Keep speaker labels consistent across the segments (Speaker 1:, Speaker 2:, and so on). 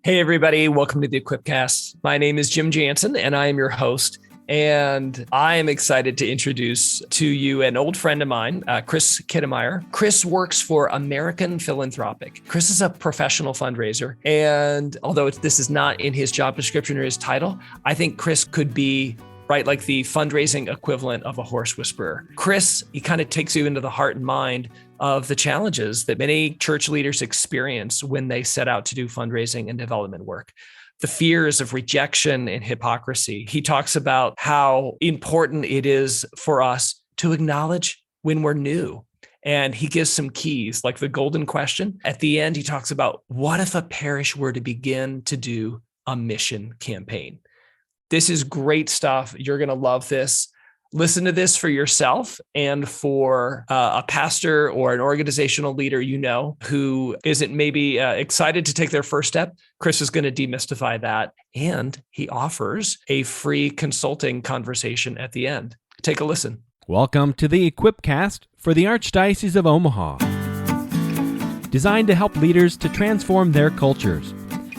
Speaker 1: Hey, everybody. Welcome to the Equipcast. My name is Jim Jansen, and I am your host. And I am excited to introduce to you an old friend of mine, Chris Kuetemeyer. Chris works for American Philanthropic. Chris is a professional fundraiser. And although this is not in his job description or his title, I think Chris could be like the fundraising equivalent of a horse whisperer. Chris, he kind of takes you into the heart and mind of the challenges that many church leaders experience when they set out to do fundraising and development work. The fears of rejection and hypocrisy. He talks about how important it is for us to acknowledge when we're new. And he gives some keys, like the golden question. At the end, he talks about what if a parish were to begin to do a mission campaign? This is great stuff. You're going to love this. Listen to this for yourself and for a pastor or an organizational leader you know who isn't maybe excited to take their first step. Chris is going to demystify that. And he offers a free consulting conversation at the end. Take a listen.
Speaker 2: Welcome to the Equipcast for the Archdiocese of Omaha. Designed to help leaders to transform their cultures,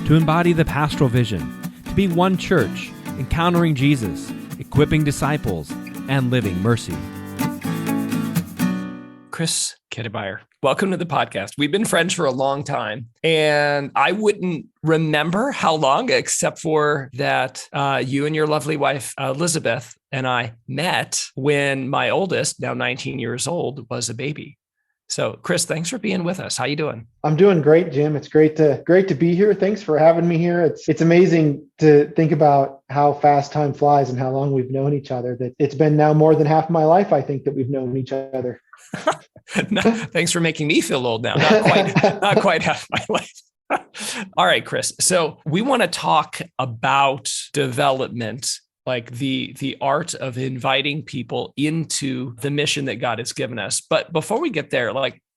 Speaker 2: to embody the pastoral vision, to be one church, encountering Jesus, equipping disciples, and living mercy.
Speaker 1: Chris Kuetemeyer, welcome to the podcast. We've been friends for a long time, and I wouldn't remember how long, except for that you and your lovely wife, Elizabeth, and I met when my oldest, now 19 years old, was a baby. So, Chris, thanks for being with us. How you doing?
Speaker 3: I'm doing great, Jim. It's great to be here. Thanks for having me here. It's amazing to think about how fast time flies and how long we've known each other. That it's been now more than half my life, I think, that we've known each other.
Speaker 1: No, thanks for making me feel old now. Not quite half my life. All right, Chris. So we want to talk about development, like the art of inviting people into the mission that God has given us. But before we get there,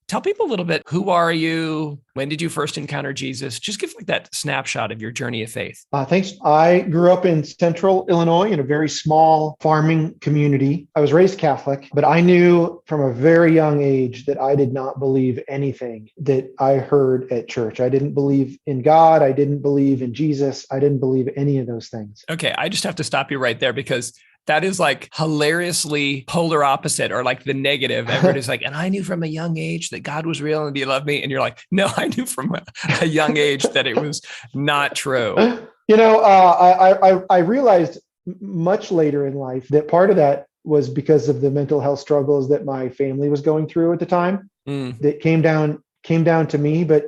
Speaker 1: tell people a little bit, who are you? When did you first encounter Jesus? Just give that snapshot of your journey of faith.
Speaker 3: Thanks. I grew up in central Illinois in a very small farming community. I was raised Catholic, but I knew from a very young age that I did not believe anything that I heard at church. I didn't believe in God. I didn't believe in Jesus. I didn't believe any of those things.
Speaker 1: Okay, I just have to stop you right there because that is hilariously polar opposite, or the negative. Everybody's and I knew from a young age that God was real and he loved me. And you're like, no, I knew from a young age that it was not true.
Speaker 3: I realized much later in life that part of that was because of the mental health struggles that my family was going through at the time. That came down to me. But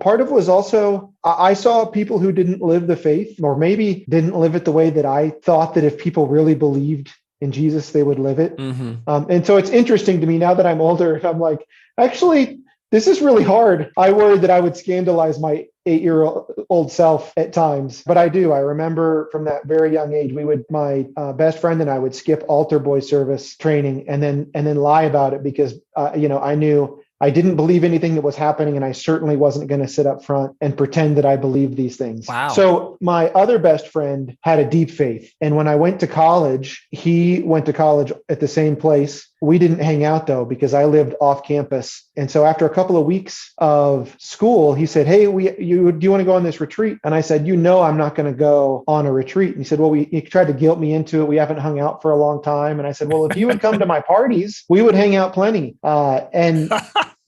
Speaker 3: part of it was also, I saw people who didn't live the faith, or maybe didn't live it the way that I thought that if people really believed in Jesus, they would live it. Mm-hmm. And so it's interesting to me now that I'm older, I'm like, actually, this is really hard. I worried that I would scandalize my 8-year-old self at times, but I do. I remember from that very young age, my best friend and I would skip altar boy service training and then lie about it because, I knew I didn't believe anything that was happening, and I certainly wasn't going to sit up front and pretend that I believed these things.
Speaker 1: Wow.
Speaker 3: So my other best friend had a deep faith. And when I went to college, he went to college at the same place. We didn't hang out though, because I lived off campus. And so after a couple of weeks of school, he said, hey, do you want to go on this retreat? And I said, I'm not going to go on a retreat. And he said, well, he tried to guilt me into it. We haven't hung out for a long time. And I said, well, if you would come to my parties, we would hang out plenty.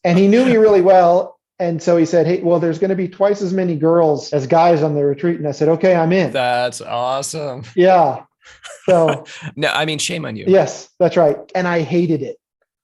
Speaker 3: And he knew me really well. And so he said, hey, well, there's going to be twice as many girls as guys on the retreat. And I said, okay, I'm in.
Speaker 1: That's awesome.
Speaker 3: Yeah. So
Speaker 1: no, I mean, shame on you.
Speaker 3: Yes, that's right. And I hated it.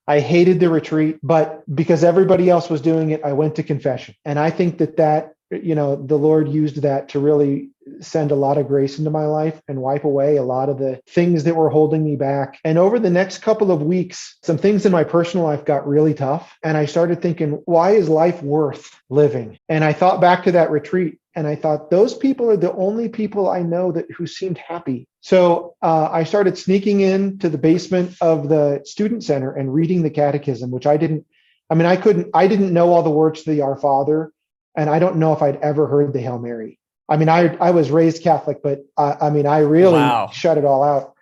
Speaker 3: I hated the retreat, but because everybody else was doing it, I went to confession. And I think that the Lord used that to really send a lot of grace into my life and wipe away a lot of the things that were holding me back. And over the next couple of weeks, some things in my personal life got really tough. And I started thinking, why is life worth living? And I thought back to that retreat and I thought, those people are the only people I know who seemed happy. So I started sneaking into the basement of the student center and reading the catechism, which I didn't know all the words to the Our Father. And I don't know if I'd ever heard the Hail Mary. I mean, I was raised Catholic, but I really shut it all out.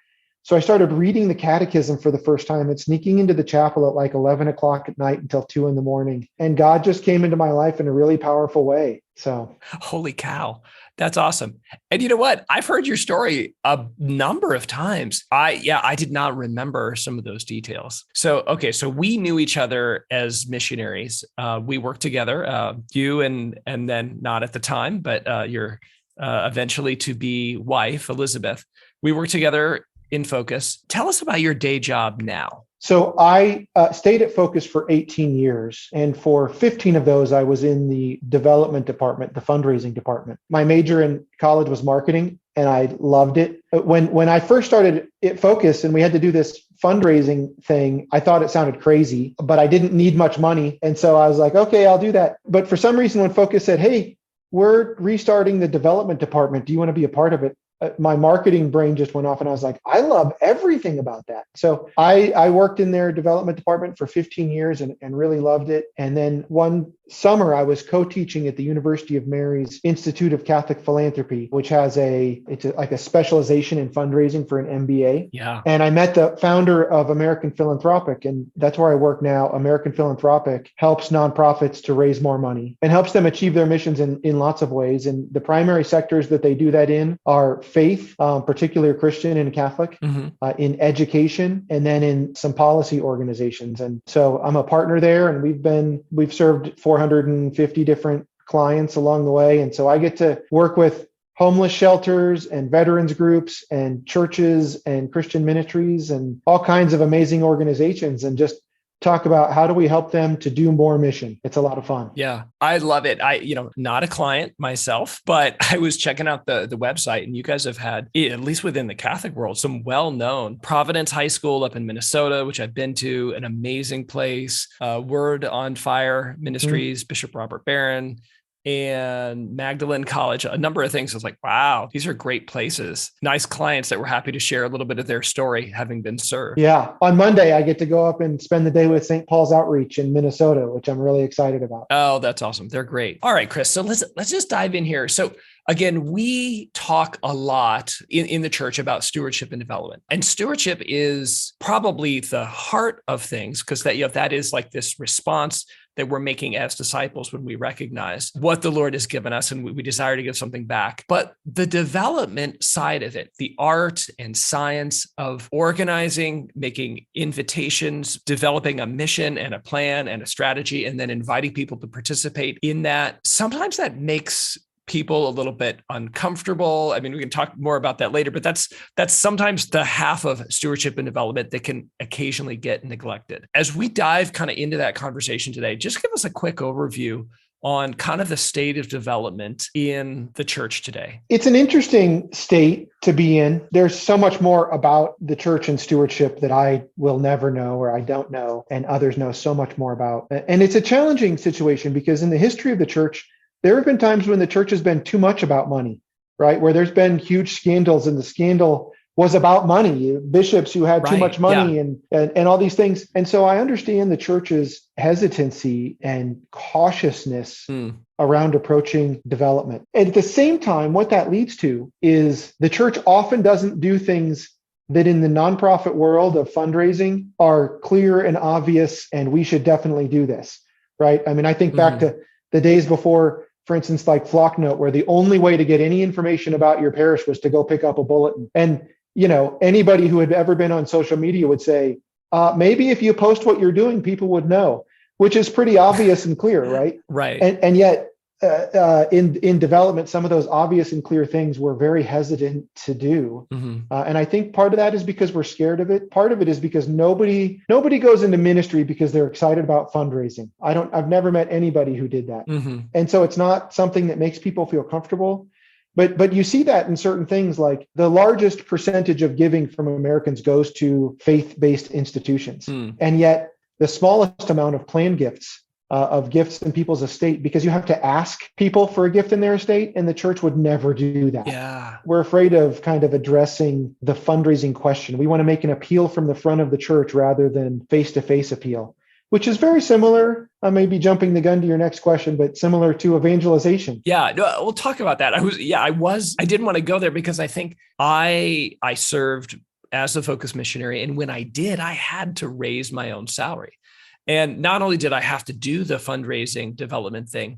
Speaker 3: So I started reading the catechism for the first time and sneaking into the chapel at 11 o'clock at night until 2 a.m. And God just came into my life in a really powerful way. So,
Speaker 1: holy cow. That's awesome. And you know what? I've heard your story a number of times. I did not remember some of those details. So, okay. So we knew each other as missionaries. We worked together, you and then not at the time, but your eventually to be wife, Elizabeth. We worked together in Focus. Tell us about your day job now.
Speaker 3: so I stayed at Focus for 18 years. And for 15 of those, I was in the development department, the fundraising department. My major in college was marketing, and I loved it. When I first started at Focus and we had to do this fundraising thing, I thought it sounded crazy, but I didn't need much money. And so I was like, okay, I'll do that. But for some reason, when Focus said, hey, we're restarting the development department, do you want to be a part of it? My marketing brain just went off and I was like, I love everything about that. So I worked in their development department for 15 years and really loved it. And then one summer I was co-teaching at the University of Mary's Institute of Catholic Philanthropy, which has like a specialization in fundraising for an MBA.
Speaker 1: Yeah.
Speaker 3: And I met the founder of American Philanthropic, and that's where I work now. American Philanthropic helps nonprofits to raise more money and helps them achieve their missions in lots of ways. And the primary sectors that they do that in are faith, particularly Christian and Catholic, in education, and then in some policy organizations. And so I'm a partner there, and we've served 450 different clients along the way. And so I get to work with homeless shelters and veterans groups and churches and Christian ministries and all kinds of amazing organizations, and just talk about how do we help them to do more mission. It's a lot of fun.
Speaker 1: Yeah, I love it. Not a client myself, but I was checking out the website, and you guys have had, at least within the Catholic world, some well-known Providence High School up in Minnesota, which I've been to, an amazing place. Word on Fire Ministries, Bishop Robert Barron, and Magdalene College, a number of things. I was like, wow, these are great places. Nice clients that were happy to share a little bit of their story having been served.
Speaker 3: Yeah. On Monday, I get to go up and spend the day with St. Paul's Outreach in Minnesota, which I'm really excited about.
Speaker 1: Oh, that's awesome. They're great. All right, Chris. So let's just dive in here. So again, we talk a lot in the church about stewardship and development. And stewardship is probably the heart of things, because that is like this response that we're making as disciples when we recognize what the Lord has given us and we desire to give something back. But the development side of it, the art and science of organizing, making invitations, developing a mission and a plan and a strategy, and then inviting people to participate in that, sometimes that makes people a little bit uncomfortable. I mean, we can talk more about that later, but that's sometimes the half of stewardship and development that can occasionally get neglected. As we dive kind of into that conversation today, just give us a quick overview on kind of the state of development in the church today. It's
Speaker 3: an interesting state to be in. There's so much more about the church and stewardship that I will never know, or I don't know, and others know so much more about. And it's a challenging situation because in the history of the church, there have been times when the church has been too much about money, right? Where there's been huge scandals, and the scandal was about money, bishops who had too much money, and all these things. And so I understand the church's hesitancy and cautiousness around approaching development. And at the same time, what that leads to is the church often doesn't do things that in the nonprofit world of fundraising are clear and obvious, and we should definitely do this, right? I mean, I think back to the days before, for instance, like Flocknote, where the only way to get any information about your parish was to go pick up a bulletin. And, anybody who had ever been on social media would say, maybe if you post what you're doing, people would know, which is pretty obvious and clear, right?
Speaker 1: Right.
Speaker 3: And yet, in development, some of those obvious and clear things we're very hesitant to do. And I think part of that is because we're scared of it. Part of it is because nobody goes into ministry because they're excited about fundraising. I've never met anybody who did that. And so it's not something that makes people feel comfortable. But you see that in certain things, like the largest percentage of giving from Americans goes to faith-based institutions. And yet the smallest amount of planned gifts of gifts in people's estate, because you have to ask people for a gift in their estate, and the church would never do that.
Speaker 1: Yeah.
Speaker 3: We're afraid of kind of addressing the fundraising question. We want to make an appeal from the front of the church rather than face-to-face appeal, which is very similar. I may be jumping the gun to your next question, but similar to evangelization.
Speaker 1: Yeah, no, we'll talk about that. I didn't want to go there because I think I served as a Focus missionary. And when I did, I had to raise my own salary. And not only did I have to do the fundraising development thing,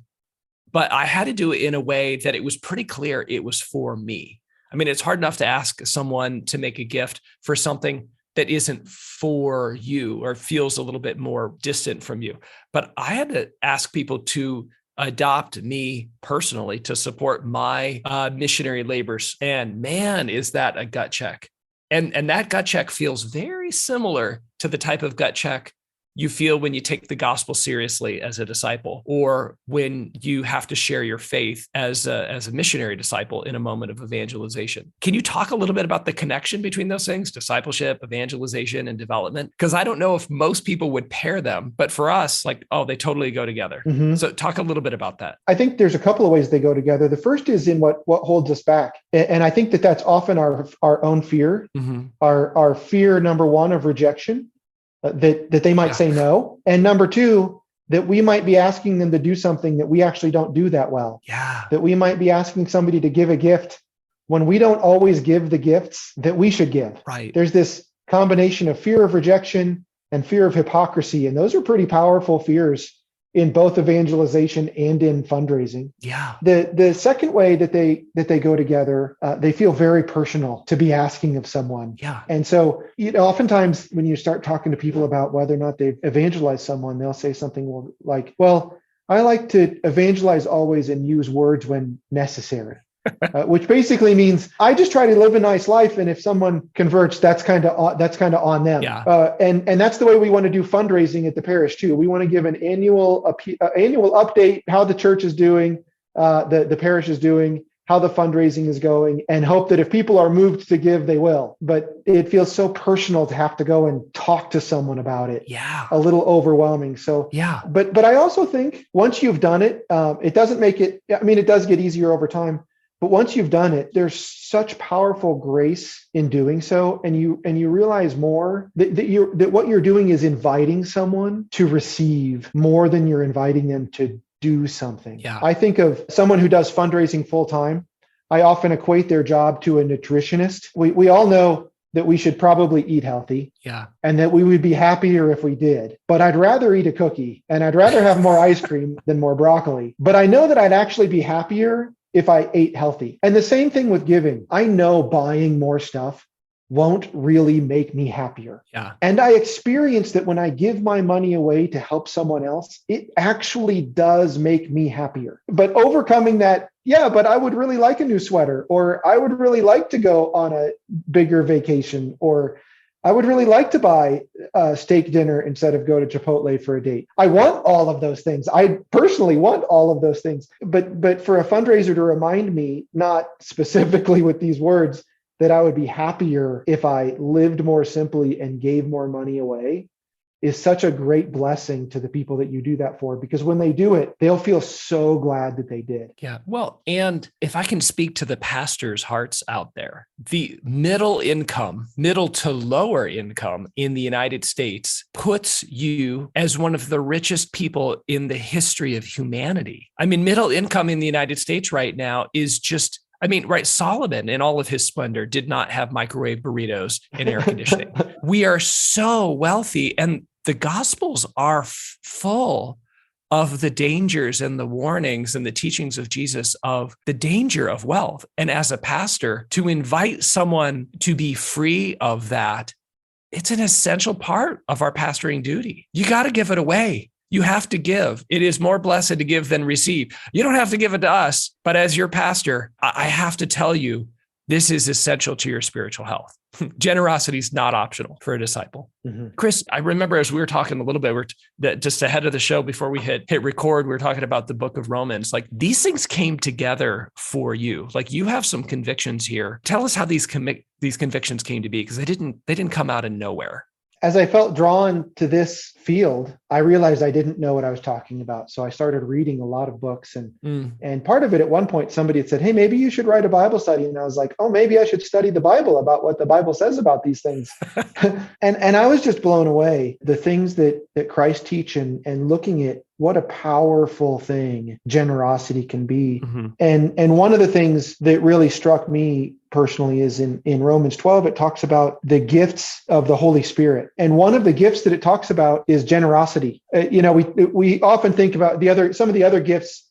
Speaker 1: but I had to do it in a way that it was pretty clear it was for me. I mean, it's hard enough to ask someone to make a gift for something that isn't for you or feels a little bit more distant from you. But I had to ask people to adopt me personally to support my missionary labors. And man, is that a gut check. And that gut check feels very similar to the type of gut check you feel when you take the gospel seriously as a disciple, or when you have to share your faith as a missionary disciple in a moment of evangelization. Can you talk a little bit about the connection between those things, discipleship, evangelization, and development? Because I don't know if most people would pair them, but for us, like, oh, they totally go together. Mm-hmm. So talk a little bit about that.
Speaker 3: I think there's a couple of ways they go together. The first is in what holds us back. And I think that's often our own fear, mm-hmm. our fear, number one, of rejection. That they might say no. And number two, that we might be asking them to do something that we actually don't do that well.
Speaker 1: Yeah.
Speaker 3: That we might be asking somebody to give a gift when we don't always give the gifts that we should give.
Speaker 1: Right.
Speaker 3: There's this combination of fear of rejection and fear of hypocrisy. And those are pretty powerful fears in both evangelization and in fundraising.
Speaker 1: Yeah.
Speaker 3: The second way that they go together, they feel very personal to be asking of someone.
Speaker 1: Yeah.
Speaker 3: And so, oftentimes when you start talking to people about whether or not they've evangelized someone, they'll say something like, well, I like to evangelize always and use words when necessary. Which basically means I just try to live a nice life, and if someone converts, that's kind of on them.
Speaker 1: Yeah.
Speaker 3: And that's the way we want to do fundraising at the parish too. We want to give an annual update, how the church is doing, the parish is doing, how the fundraising is going, and hope that if people are moved to give, they will. But it feels so personal to have to go and talk to someone about it.
Speaker 1: Yeah.
Speaker 3: A little overwhelming. So
Speaker 1: yeah.
Speaker 3: But I also think once you've done it, it doesn't make it. I mean, it does get easier over time. But once you've done it, there's such powerful grace in doing so, and you realize more that what you're doing is inviting someone to receive more than you're inviting them to do something.
Speaker 1: Yeah.
Speaker 3: I think of someone who does fundraising full time. I often equate their job to a nutritionist. We all know that we should probably eat healthy.
Speaker 1: Yeah.
Speaker 3: And that we would be happier if we did. But I'd rather eat a cookie, and I'd rather have more ice cream than more broccoli. But I know that I'd actually be happier if I ate healthy. And the same thing with giving. I know buying more stuff won't really make me happier.
Speaker 1: Yeah.
Speaker 3: And I experience that when I give my money away to help someone else, it actually does make me happier. But overcoming that, but I would really like a new sweater, or I would really like to go on a bigger vacation, or I would really like to buy a steak dinner instead of go to Chipotle for a date. I want all of those things. I personally want all of those things. But for a fundraiser to remind me, not specifically with these words, that I would be happier if I lived more simply and gave more money away, is such a great blessing to the people that you do that for, because when they do it, they'll feel so glad that they did.
Speaker 1: Yeah. Well, and if I can speak to the pastors' hearts out there, the middle to lower income in the United States puts you as one of the richest people in the history of humanity. I mean, middle income in the United States right now is just, right, Solomon in all of his splendor did not have microwave burritos and air conditioning. We are so wealthy, and the Gospels are full of the dangers and the warnings and the teachings of Jesus of the danger of wealth. And as a pastor, to invite someone to be free of that, it's an essential part of our pastoring duty. You got to give it away. You have to give. It is more blessed to give than receive. You don't have to give it to us, but as your pastor, I have to tell you, this is essential to your spiritual health. Generosity is not optional for a disciple. Mm-hmm. Chris, I remember as we were talking a little bit, just ahead of the show before we hit record, we were talking about the book of Romans. Like, these things came together for you. Like, you have some convictions here. Tell us how these convictions came to be, because they didn't come out of nowhere.
Speaker 3: As I felt drawn to this field, I realized I didn't know what I was talking about. So I started reading a lot of books, and part of it, at one point, somebody had said, hey, maybe you should write a Bible study. And I was like, oh, maybe I should study the Bible about what the Bible says about these things. and I was just blown away. The things that Christ teach, and looking at what a powerful thing generosity can be. Mm-hmm. And one of the things that really struck me personally is in Romans 12, it talks about the gifts of the Holy Spirit. And one of the gifts that it talks about is generosity. We often think about some of the other gifts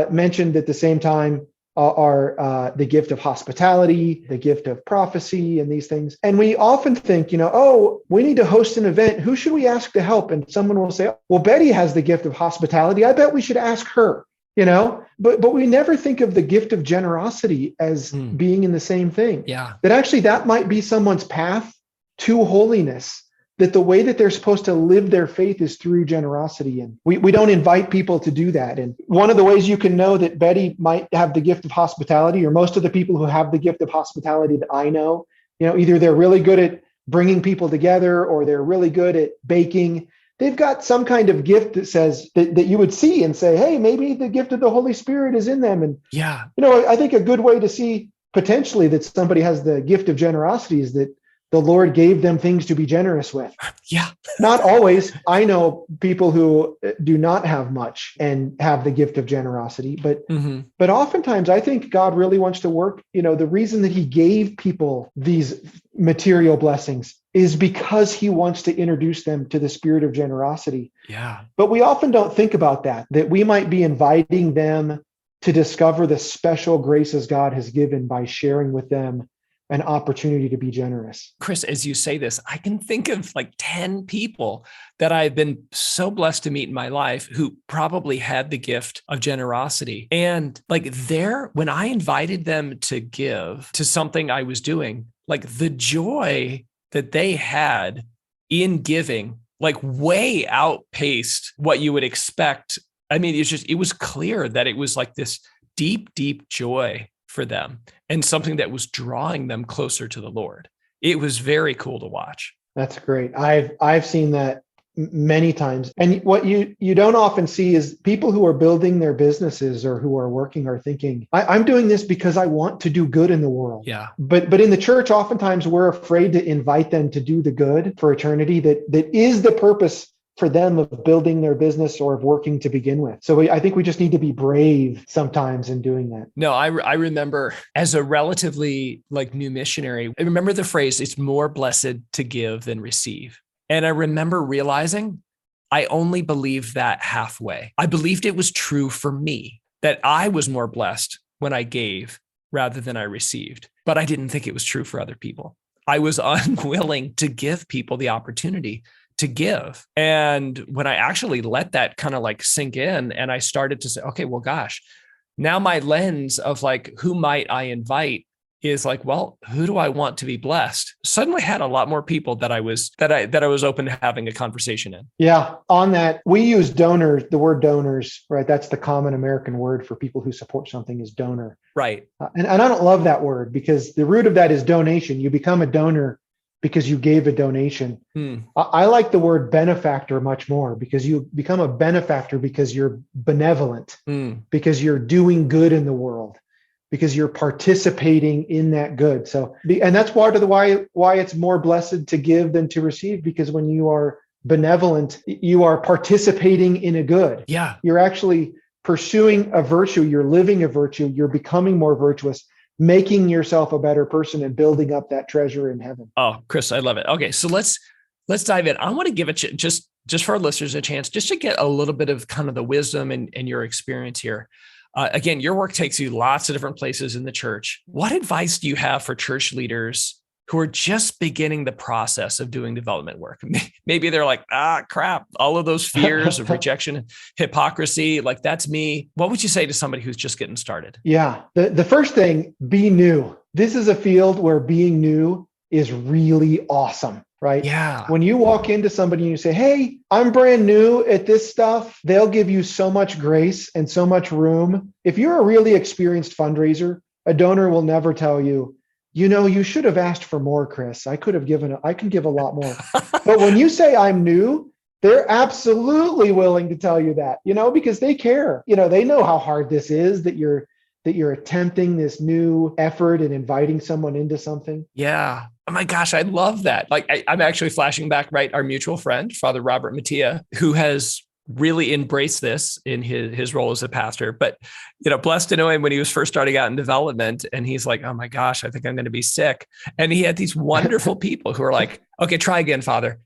Speaker 3: mentioned at the same time are the gift of hospitality, the gift of prophecy, and these things. And we often think, oh, we need to host an event. Who should we ask to help? And someone will say, well, Betty has the gift of hospitality. I bet we should ask her, but we never think of the gift of generosity as being in the same thing.
Speaker 1: Yeah.
Speaker 3: That actually that might be someone's path to holiness, that the way that they're supposed to live their faith is through generosity. And we don't invite people to do that. And one of the ways you can know that Betty might have the gift of hospitality, or most of the people who have the gift of hospitality that I know, either they're really good at bringing people together or they're really good at baking. They've got some kind of gift that says that you would see and say, hey, maybe the gift of the Holy Spirit is in them. And,
Speaker 1: yeah,
Speaker 3: I think a good way to see potentially that somebody has the gift of generosity is that the Lord gave them things to be generous with.
Speaker 1: Yeah.
Speaker 3: Not always. I know people who do not have much and have the gift of generosity, but oftentimes I think God really wants to work. The reason that he gave people these material blessings is because he wants to introduce them to the spirit of generosity.
Speaker 1: Yeah.
Speaker 3: But we often don't think about that we might be inviting them to discover the special graces God has given by sharing with them an opportunity to be generous.
Speaker 1: Chris, as you say this, I can think of like 10 people that I've been so blessed to meet in my life who probably had the gift of generosity. And when I invited them to give to something I was doing, like the joy that they had in giving, way outpaced what you would expect. I mean, it was clear that it was like this deep, deep joy for them and something that was drawing them closer to the Lord. It was very cool to watch.
Speaker 3: That's great. I've seen that many times. And what you don't often see is people who are building their businesses or who are working are thinking, I'm doing this because I want to do good in the world.
Speaker 1: Yeah.
Speaker 3: But in the church, oftentimes we're afraid to invite them to do the good for eternity that is the purpose for them of building their business or of working to begin with. So I think we just need to be brave sometimes in doing that.
Speaker 1: No, I remember as a relatively new missionary, I remember the phrase, it's more blessed to give than receive. And I remember realizing I only believed that halfway. I believed it was true for me, that I was more blessed when I gave rather than I received. But I didn't think it was true for other people. I was unwilling to give people the opportunity to give. And when I actually let that kind of sink in and I started to say, okay, well, gosh, now my lens of who might I invite is well, who do I want to be blessed? Suddenly had a lot more people that I was open to having a conversation in.
Speaker 3: Yeah. On that, we use donors, the word donors, right? That's the common American word for people who support something is donor.
Speaker 1: Right.
Speaker 3: And I don't love that word because the root of that is donation. You become a donor because you gave a donation. I like the word benefactor much more because you become a benefactor because you're benevolent, because you're doing good in the world, because you're participating in that good. So, and that's part of why it's more blessed to give than to receive, because when you are benevolent, you are participating in a good.
Speaker 1: Yeah.
Speaker 3: You're actually pursuing a virtue. You're living a virtue. You're becoming more virtuous, making yourself a better person and building up that treasure in heaven.
Speaker 1: Oh, Chris, I love it. Okay. So let's dive in. I want to give it just for our listeners a chance just to get a little bit of kind of the wisdom and your experience here. Again, your work takes you lots of different places in the church. What advice do you have for church leaders who are just beginning the process of doing development work? Maybe they're like, crap, all of those fears of rejection, hypocrisy, that's me. What would you say to somebody who's just getting started?
Speaker 3: Yeah. The first thing, be new. This is a field where being new is really awesome, right?
Speaker 1: Yeah.
Speaker 3: When you walk into somebody and you say, hey, I'm brand new at this stuff, they'll give you so much grace and so much room. If you're a really experienced fundraiser, a donor will never tell you, you should have asked for more, Chris. I can give a lot more. But when you say I'm new, they're absolutely willing to tell you that, because they care. They know how hard this is, that you're attempting this new effort and inviting someone into something.
Speaker 1: Yeah. Oh my gosh, I love that. I'm actually flashing back, right? Our mutual friend, Father Robert Mattia, who has really embraced this in his role as a pastor. But, blessed to know him when he was first starting out in development. And he's like, oh my gosh, I think I'm going to be sick. And he had these wonderful people who are like, okay, try again, Father.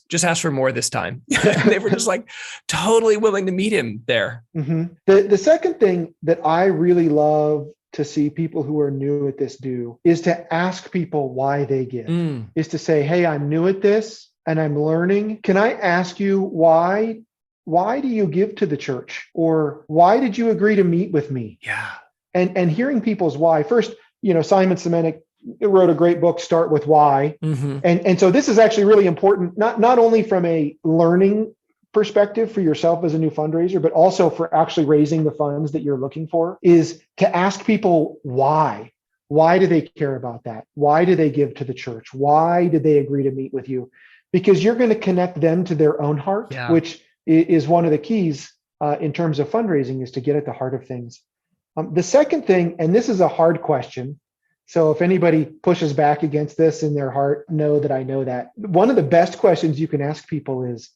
Speaker 1: Just ask for more this time. And they were just like totally willing to meet him there.
Speaker 3: Mm-hmm. The second thing that I really love to see people who are new at this do is to ask people why they give, is to say, hey, I'm new at this and I'm learning. Can I ask you why do you give to the church? Or why did you agree to meet with me?
Speaker 1: Yeah.
Speaker 3: And hearing people's why. First, Simon Sinek wrote a great book, Start With Why. Mm-hmm. And so this is actually really important, not only from a learning perspective for yourself as a new fundraiser, but also for actually raising the funds that you're looking for, is to ask people why. Why do they care about that? Why do they give to the church? Why did they agree to meet with you? Because you're going to connect them to their own heart, which is one of the keys in terms of fundraising, is to get at the heart of things. The second thing, and this is a hard question, so if anybody pushes back against this in their heart, know that I know that. One of the best questions you can ask people is,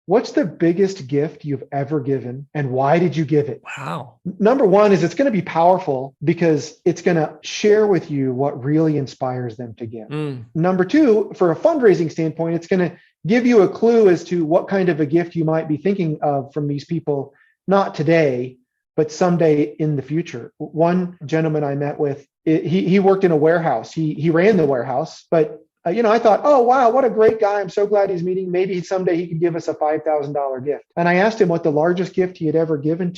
Speaker 3: what's the biggest gift you've ever given and why did you give it?
Speaker 1: Wow.
Speaker 3: Number one is it's going to be powerful because it's going to share with you what really inspires them to give. Number two, for a fundraising standpoint, it's going to give you a clue as to what kind of a gift you might be thinking of from these people, not today, but someday in the future. One gentleman I met with, he worked in a warehouse. He ran the warehouse, but I thought, oh, wow, what a great guy. I'm so glad he's meeting. Maybe someday he could give us a $5,000 gift. And I asked him what the largest gift he had ever given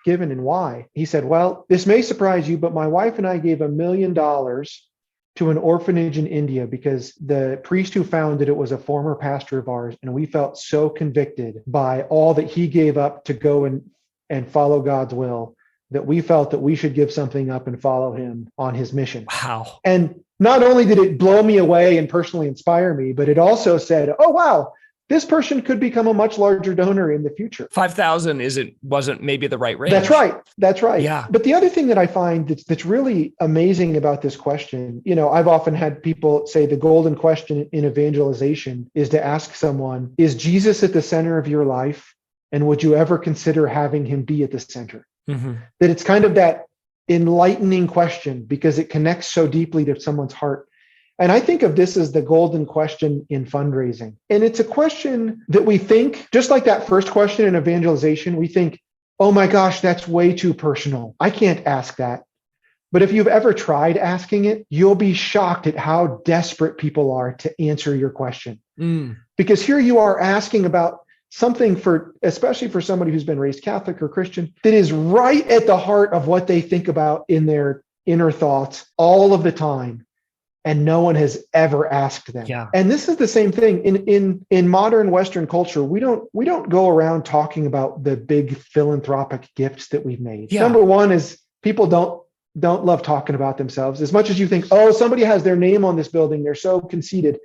Speaker 3: and why. He said, well, this may surprise you, but my wife and I gave $1 million to an orphanage in India because the priest who founded it was a former pastor of ours. And we felt so convicted by all that he gave up to go and follow God's will that we felt that we should give something up and follow him on his mission.
Speaker 1: Wow.
Speaker 3: And not only did it blow me away and personally inspire me, but it also said, oh, wow, this person could become a much larger donor in the future.
Speaker 1: 5,000 wasn't maybe the right range.
Speaker 3: That's right.
Speaker 1: Yeah.
Speaker 3: But the other thing that I find that's really amazing about this question, I've often had people say the golden question in evangelization is to ask someone, is Jesus at the center of your life? And would you ever consider having him be at the center? Mm-hmm. That it's kind of that enlightening question because it connects so deeply to someone's heart. And I think of this as the golden question in fundraising. And it's a question that we think, just like that first question in evangelization, we think, oh my gosh, that's way too personal. I can't ask that. But if you've ever tried asking it, you'll be shocked at how desperate people are to answer your question. Because here you are asking about something especially for somebody who's been raised Catholic or Christian, that is right at the heart of what they think about in their inner thoughts all of the time. And no one has ever asked them.
Speaker 1: Yeah.
Speaker 3: And this is the same thing in modern Western culture. We don't go around talking about the big philanthropic gifts that we've made. Yeah. Number one is people don't love talking about themselves as much as you think, oh, somebody has their name on this building. They're so conceited.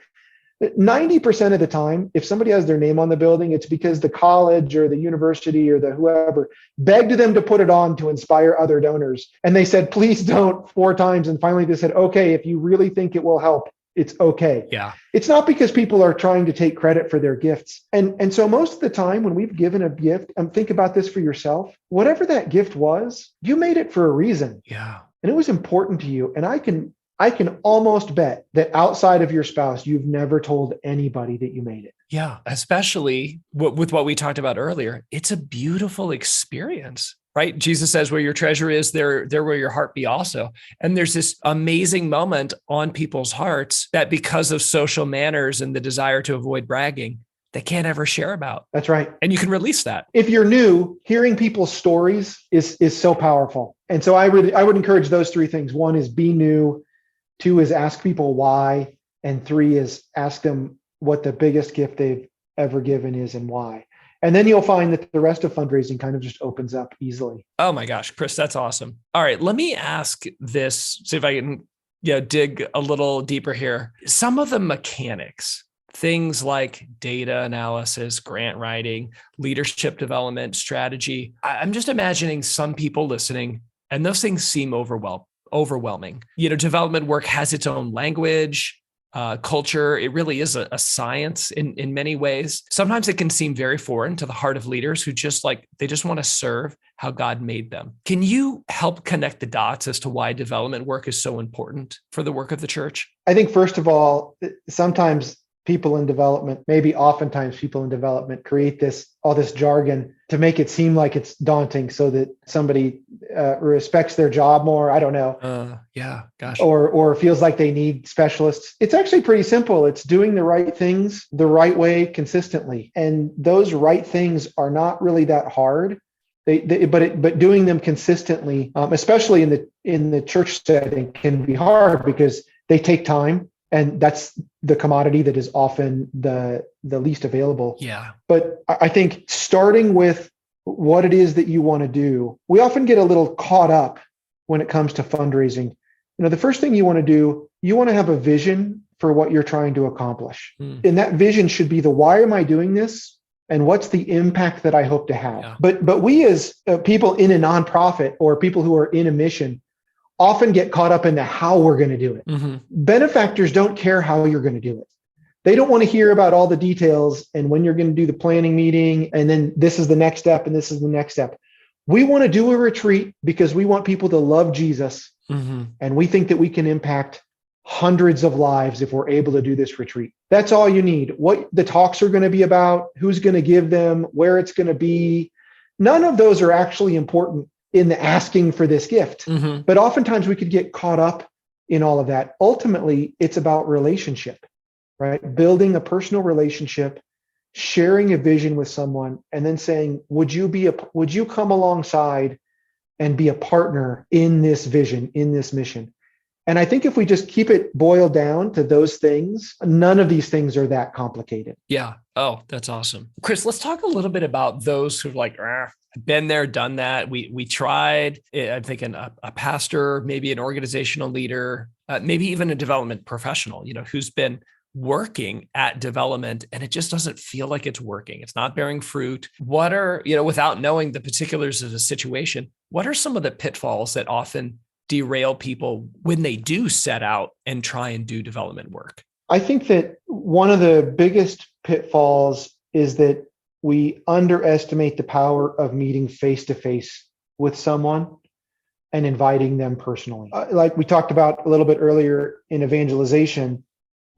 Speaker 3: 90% of the time, if somebody has their name on the building, it's because the college or the university or the whoever begged them to put it on to inspire other donors. And they said, please don't 4 times. And finally they said, okay, if you really think it will help, it's okay.
Speaker 1: Yeah.
Speaker 3: It's not because people are trying to take credit for their gifts. And so most of the time when we've given a gift, think about this for yourself, whatever that gift was, you made it for a reason.
Speaker 1: Yeah.
Speaker 3: And it was important to you. And I can almost bet that outside of your spouse, you've never told anybody that you made it.
Speaker 1: Yeah, especially with what we talked about earlier. It's a beautiful experience, right? Jesus says, where your treasure is, there will your heart be also. And there's this amazing moment on people's hearts that because of social manners and the desire to avoid bragging, they can't ever share about.
Speaker 3: That's right.
Speaker 1: And you can release that.
Speaker 3: If you're new, hearing people's stories is so powerful. And so I would encourage those 3 things. 1 is be new. 2 is ask people why. And 3 is ask them what the biggest gift they've ever given is and why. And then you'll find that the rest of fundraising kind of just opens up easily.
Speaker 1: Oh my gosh, Chris, that's awesome. All right, let me ask this, see if I can dig a little deeper here. Some of the mechanics, things like data analysis, grant writing, leadership development, strategy. I'm just imagining some people listening, and those things seem overwhelming. Development work has its own language. culture. It really is a science in many ways. Sometimes it can seem very foreign to the heart of leaders who they just want to serve how God made them. Can you help connect the dots as to why development work is so important for the work of the church?
Speaker 3: I think, first of all, sometimes people in development, maybe oftentimes people in development, create all this jargon to make it seem like it's daunting so that somebody respects their job more. I don't know.
Speaker 1: Yeah, gosh.
Speaker 3: Or feels like they need specialists. It's actually pretty simple. It's doing the right things the right way consistently. And those right things are not really that hard. But doing them consistently, especially in the church setting, can be hard because they take time. And that's the commodity that is often the least available.
Speaker 1: Yeah.
Speaker 3: But I think starting with what it is that you want to do, we often get a little caught up when it comes to fundraising. The first thing you want to do, you want to have a vision for what you're trying to accomplish. And that vision should be why am I doing this? And what's the impact that I hope to have? Yeah. But we as people in a nonprofit or people who are in a mission often get caught up in the how we're going to do it. Mm-hmm. Benefactors don't care how you're going to do it. They don't want to hear about all the details and when you're going to do the planning meeting, and then this is the next step and this is the next step. We want to do a retreat because we want people to love Jesus. Mm-hmm. And we think that we can impact hundreds of lives if we're able to do this retreat. That's all you need. What the talks are going to be about, who's going to give them, where it's going to be. None of those are actually important in the asking for this gift. Mm-hmm. But oftentimes we could get caught up in all of that. Ultimately, it's about relationship, right? Building a personal relationship, sharing a vision with someone, and then saying, would you come alongside and be a partner in this vision, in this mission? And I think if we just keep it boiled down to those things, none of these things are that complicated.
Speaker 1: Yeah. Oh, that's awesome. Chris, let's talk a little bit about those who are been there, done that. We tried. I'm thinking a pastor, maybe an organizational leader, maybe even a development professional, who's been working at development and it just doesn't feel like it's working. It's not bearing fruit. What are, without knowing the particulars of the situation, what are some of the pitfalls that often derail people when they do set out and try and do development work?
Speaker 3: I think that one of the biggest pitfalls is that we underestimate the power of meeting face to face with someone and inviting them personally. Like we talked about a little bit earlier in evangelization,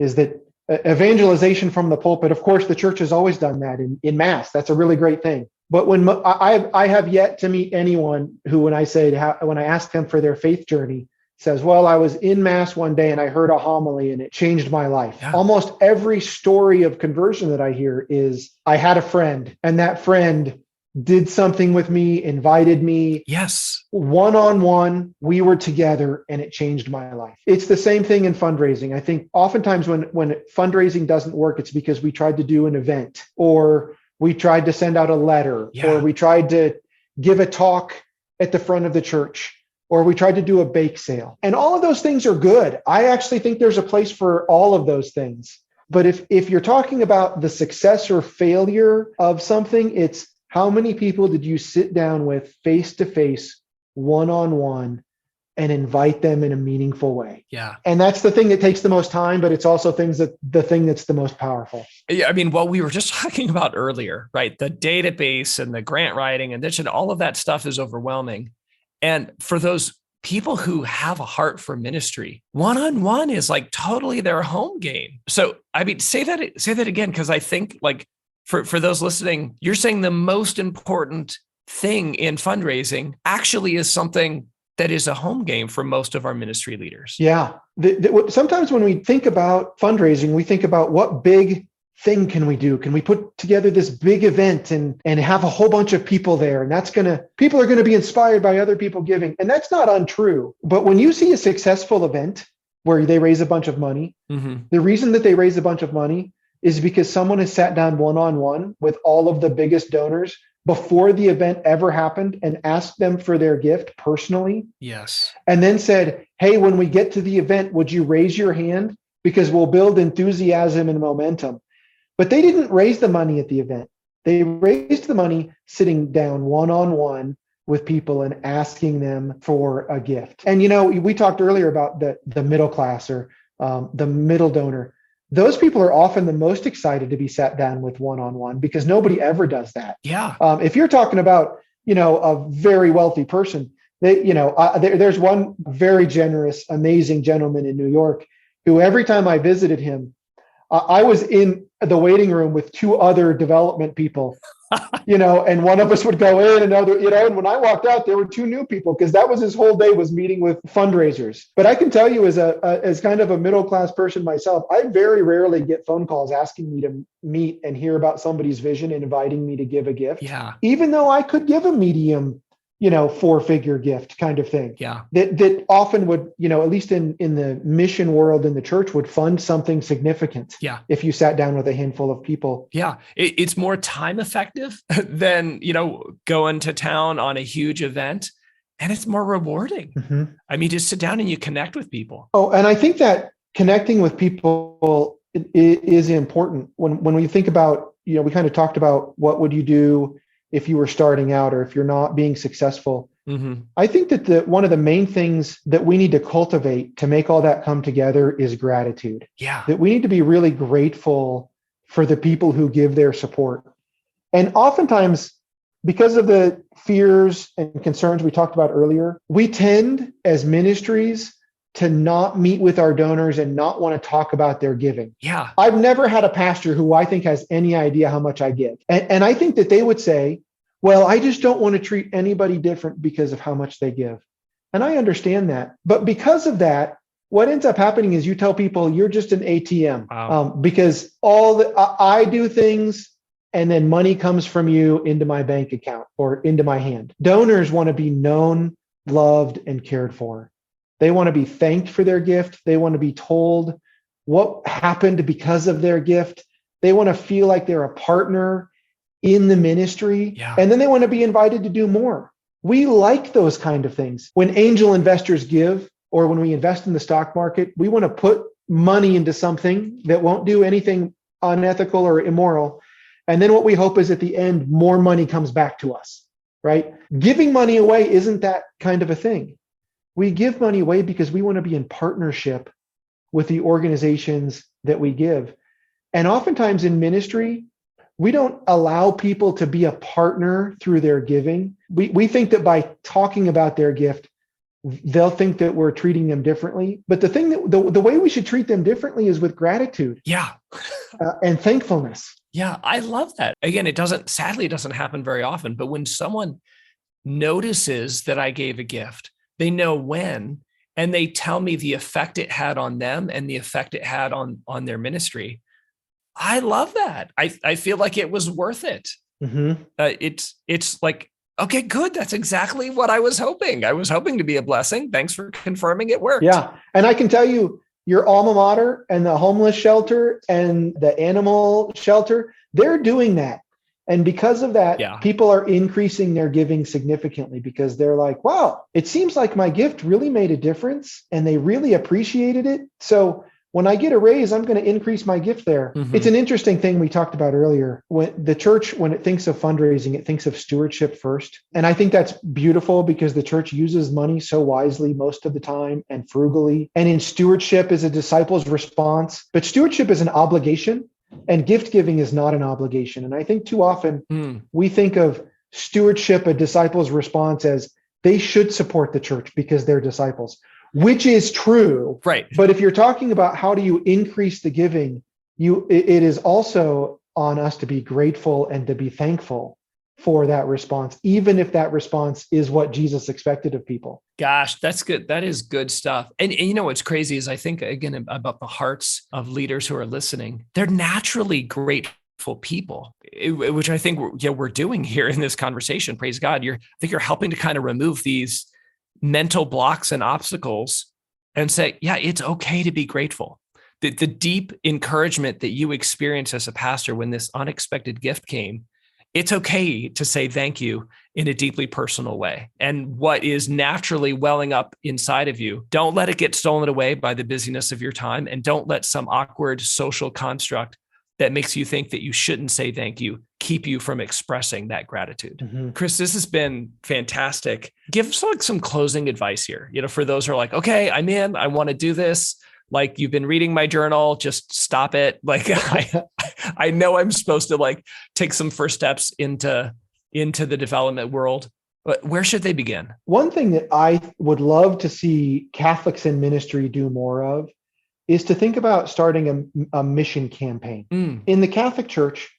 Speaker 3: is that evangelization from the pulpit, of course, the church has always done that in mass. That's a really great thing. But when I have yet to meet anyone who, when I ask them for their faith journey, says, well, I was in mass one day and I heard a homily and it changed my life. Yeah. Almost every story of conversion that I hear is, I had a friend and that friend did something with me, invited me.
Speaker 1: Yes.
Speaker 3: One-on-one, we were together and it changed my life. It's the same thing in fundraising. I think oftentimes when fundraising doesn't work, it's because we tried to do an event, or we tried to send out a letter, or we tried to give a talk at the front of the church, or we tried to do a bake sale. And all of those things are good. I actually think there's a place for all of those things. But if you're talking about the success or failure of something, it's how many people did you sit down with face to face, one-on-one, and invite them in a meaningful way?
Speaker 1: Yeah.
Speaker 3: And that's the thing that takes the most time, but it's also the thing that's the most powerful.
Speaker 1: Yeah. I mean, what we were just talking about earlier, right? The database and the grant writing and this and all of that stuff is overwhelming. And for those people who have a heart for ministry, one-on-one is like totally their home game. So, I mean, say that again, because I think like for those listening, you're saying the most important thing in fundraising actually is something that is a home game for most of our ministry leaders.
Speaker 3: Yeah. Sometimes when we think about fundraising, we think about what big thing can we do? Can we put together this big event and have a whole bunch of people there? And people are going to be inspired by other people giving. And that's not untrue. But when you see a successful event where they raise a bunch of money, mm-hmm. the reason that they raise a bunch of money is because someone has sat down one-on-one with all of the biggest donors before the event ever happened and asked them for their gift personally.
Speaker 1: Yes.
Speaker 3: And then said, hey, when we get to the event, would you raise your hand? Because we'll build enthusiasm and momentum. But they didn't raise the money at the event. They raised the money sitting down one-on-one with people and asking them for a gift. And, we talked earlier about the middle class, or the middle donor. Those people are often the most excited to be sat down with one-on-one because nobody ever does that.
Speaker 1: Yeah.
Speaker 3: If you're talking about, a very wealthy person, there's one very generous, amazing gentleman in New York who every time I visited him, I was in the waiting room with two other development people, and one of us would go in, another, and when I walked out, there were two new people because that was his whole day, was meeting with fundraisers. But I can tell you, as kind of a middle-class person myself, I very rarely get phone calls asking me to meet and hear about somebody's vision and inviting me to give a gift.
Speaker 1: Yeah.
Speaker 3: Even though I could give a medium, four-figure gift kind of thing.
Speaker 1: Yeah.
Speaker 3: That often would, at least in the mission world, in the church, would fund something significant.
Speaker 1: Yeah.
Speaker 3: If you sat down with a handful of people.
Speaker 1: Yeah. It's more time effective than, going to town on a huge event. And it's more rewarding.
Speaker 3: Mm-hmm.
Speaker 1: I mean, just sit down and you connect with people.
Speaker 3: Oh, and I think that connecting with people is important. When we think about, we kind of talked about what would you do if you were starting out or if you're not being successful.
Speaker 1: Mm-hmm.
Speaker 3: I think that one of the main things that we need to cultivate to make all that come together is gratitude.
Speaker 1: Yeah.
Speaker 3: That we need to be really grateful for the people who give their support. And oftentimes, because of the fears and concerns we talked about earlier, we tend as ministries to not meet with our donors and not want to talk about their giving.
Speaker 1: Yeah.
Speaker 3: I've never had a pastor who I think has any idea how much I give. And I think that they would say, well, I just don't want to treat anybody different because of how much they give. And I understand that. But because of that, what ends up happening is you tell people you're just an ATM.
Speaker 1: Wow.
Speaker 3: Because I do things and then money comes from you into my bank account or into my hand. Donors want to be known, loved, and cared for. They want to be thanked for their gift. They want to be told what happened because of their gift. They want to feel like they're a partner in the ministry.
Speaker 1: Yeah.
Speaker 3: And then they want to be invited to do more. We like those kind of things. When angel investors give, or when we invest in the stock market, we want to put money into something that won't do anything unethical or immoral. And then what we hope is at the end, more money comes back to us, right? Giving money away isn't that kind of a thing. We give money away because we want to be in partnership with the organizations that we give. And oftentimes in ministry, we don't allow people to be a partner through their giving. We think that by talking about their gift, they'll think that we're treating them differently. But the thing that the way we should treat them differently is with gratitude.
Speaker 1: Yeah.
Speaker 3: And thankfulness.
Speaker 1: Yeah. I love that. Again, it doesn't happen very often, but when someone notices that I gave a gift, they know when, and they tell me the effect it had on them and the effect it had on their ministry. I love that. I feel like it was worth it.
Speaker 3: Mm-hmm.
Speaker 1: It's like, okay, good. That's exactly what I was hoping. I was hoping to be a blessing. Thanks for confirming it worked.
Speaker 3: Yeah. And I can tell you, your alma mater and the homeless shelter and the animal shelter, they're doing that. And because of that, people are increasing their giving significantly because they're like, wow, it seems like my gift really made a difference and they really appreciated it. So when I get a raise, I'm going to increase my gift there. Mm-hmm. It's an interesting thing we talked about earlier. When the church, when it thinks of fundraising, it thinks of stewardship first. And I think that's beautiful because the church uses money so wisely most of the time and frugally. And in stewardship is a disciple's response, but stewardship is an obligation. And gift giving is not an obligation. And I think too often we think of stewardship, a disciple's response, as they should support the church because they're disciples, which is true.
Speaker 1: Right.
Speaker 3: But if you're talking about how do you increase the giving, it is also on us to be grateful and to be thankful for that response, even if that response is what Jesus expected of people.
Speaker 1: Gosh, that's good. That is good stuff. And what's crazy is I think, again, about the hearts of leaders who are listening. They're naturally grateful people, which I think we're doing here in this conversation. Praise God. I think you're helping to kind of remove these mental blocks and obstacles and say, yeah, it's okay to be grateful. The deep encouragement that you experience as a pastor when this unexpected gift came, it's okay to say thank you in a deeply personal way. And what is naturally welling up inside of you, don't let it get stolen away by the busyness of your time. And don't let some awkward social construct that makes you think that you shouldn't say thank you keep you from expressing that gratitude. Mm-hmm. Chris, this has been fantastic. Give us some closing advice here, for those who are like, okay, I'm in, I want to do this. like, you've been reading my journal, just stop it. Like, I know I'm supposed to like take some first steps into the development world, but where should they begin?
Speaker 3: One thing that I would love to see Catholics in ministry do more of is to think about starting a mission campaign. In the Catholic Church,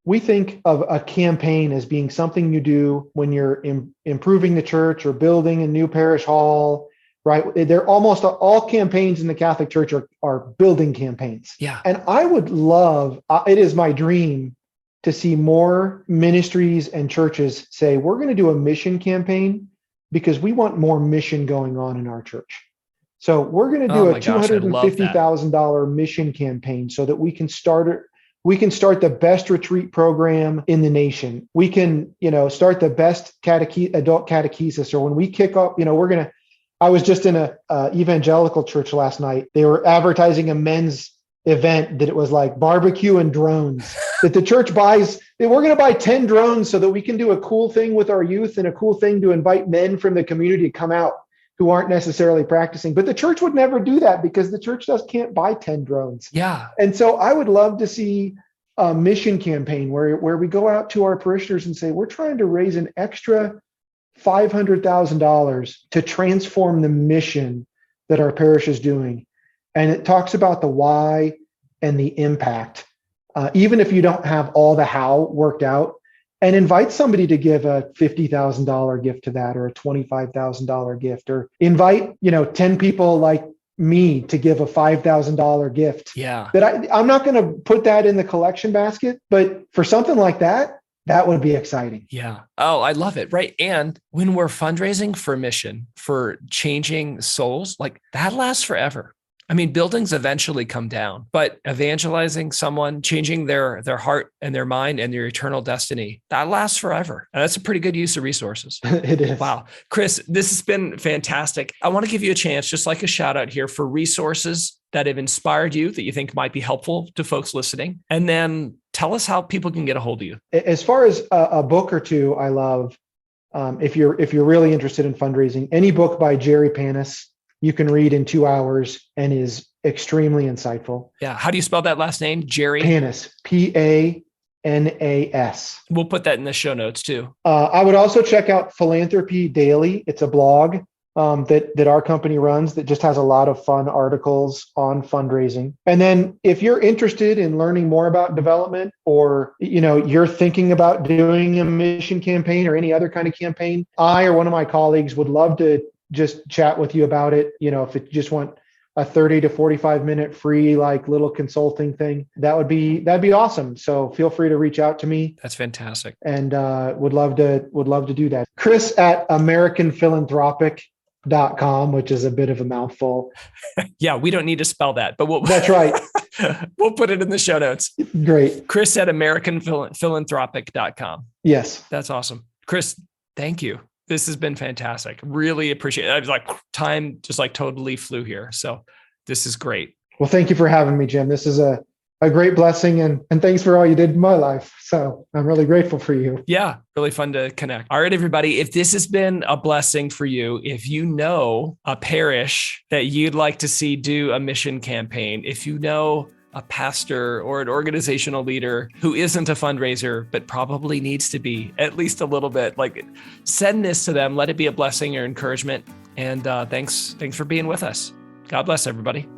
Speaker 3: we think of a campaign as being something you do when you're improving the church or building a new parish hall, right? They're almost all campaigns in the Catholic Church are building campaigns.
Speaker 1: Yeah.
Speaker 3: And I would love, it is my dream to see more ministries and churches say, we're going to do a mission campaign because we want more mission going on in our church. So we're going to do a $250,000 mission campaign so that we can start the best retreat program in the nation. We can, start the best adult catechesis, or when we kick off, I was just in a evangelical church last night. They were advertising a men's event that it was like barbecue and drones that the church buys. We're going to buy 10 drones so that we can do a cool thing with our youth and a cool thing to invite men from the community to come out who aren't necessarily practicing. But the church would never do that because the church can't buy 10 drones.
Speaker 1: Yeah.
Speaker 3: And so I would love to see a mission campaign where we go out to our parishioners and say, we're trying to raise an extra $500,000 to transform the mission that our parish is doing. And it talks about the why and the impact, even if you don't have all the how worked out, and invite somebody to give a $50,000 gift to that, or a $25,000 gift, or invite, 10 people like me to give a $5,000 gift.
Speaker 1: Yeah.
Speaker 3: That I'm not going to put that in the collection basket, but for something like that, that would be exciting.
Speaker 1: Yeah. Oh, I love it. Right. And when we're fundraising for mission, for changing souls, like, that lasts forever. I mean, buildings eventually come down, but evangelizing someone, changing their heart and their mind and their eternal destiny, that lasts forever. And that's a pretty good use of resources.
Speaker 3: It is.
Speaker 1: Wow. Chris, this has been fantastic. I want to give you a chance, just like a shout out here, for resources that have inspired you that you think might be helpful to folks listening. And then tell us how people can get a hold of you.
Speaker 3: As far as a book or two, I love, if you're really interested in fundraising, any book by Jerry Panis, you can read in 2 hours and is extremely insightful.
Speaker 1: Yeah. How do you spell that last name? Jerry?
Speaker 3: Panis, Panas.
Speaker 1: We'll put that in the show notes too.
Speaker 3: I would also check out Philanthropy Daily. It's a blog that our company runs that just has a lot of fun articles on fundraising. And then if you're interested in learning more about development, or you're thinking about doing a mission campaign or any other kind of campaign, I or one of my colleagues would love to just chat with you about it. If you just want a 30 to 45 minute free, like, little consulting thing, that'd be awesome. So feel free to reach out to me.
Speaker 1: That's fantastic.
Speaker 3: And would love to do that. Chris at AmericanPhilanthropic.com, which is a bit of a mouthful.
Speaker 1: Yeah, we don't need to spell that, but
Speaker 3: that's right.
Speaker 1: We'll put it in the show notes.
Speaker 3: Great.
Speaker 1: Chris at AmericanPhilanthropic.com.
Speaker 3: Yes.
Speaker 1: That's awesome. Chris, thank you. This has been fantastic. Really appreciate it. I was like, time just like totally flew here. So this is great.
Speaker 3: Well, thank you for having me, Jim. This is a great blessing, and thanks for all you did in my life. So I'm really grateful for you.
Speaker 1: Yeah, really fun to connect. All right, everybody, if this has been a blessing for you, if you know a parish that you'd like to see do a mission campaign, if you know a pastor or an organizational leader who isn't a fundraiser, but probably needs to be at least a little bit, like, send this to them. Let it be a blessing or encouragement. And thanks for being with us. God bless everybody.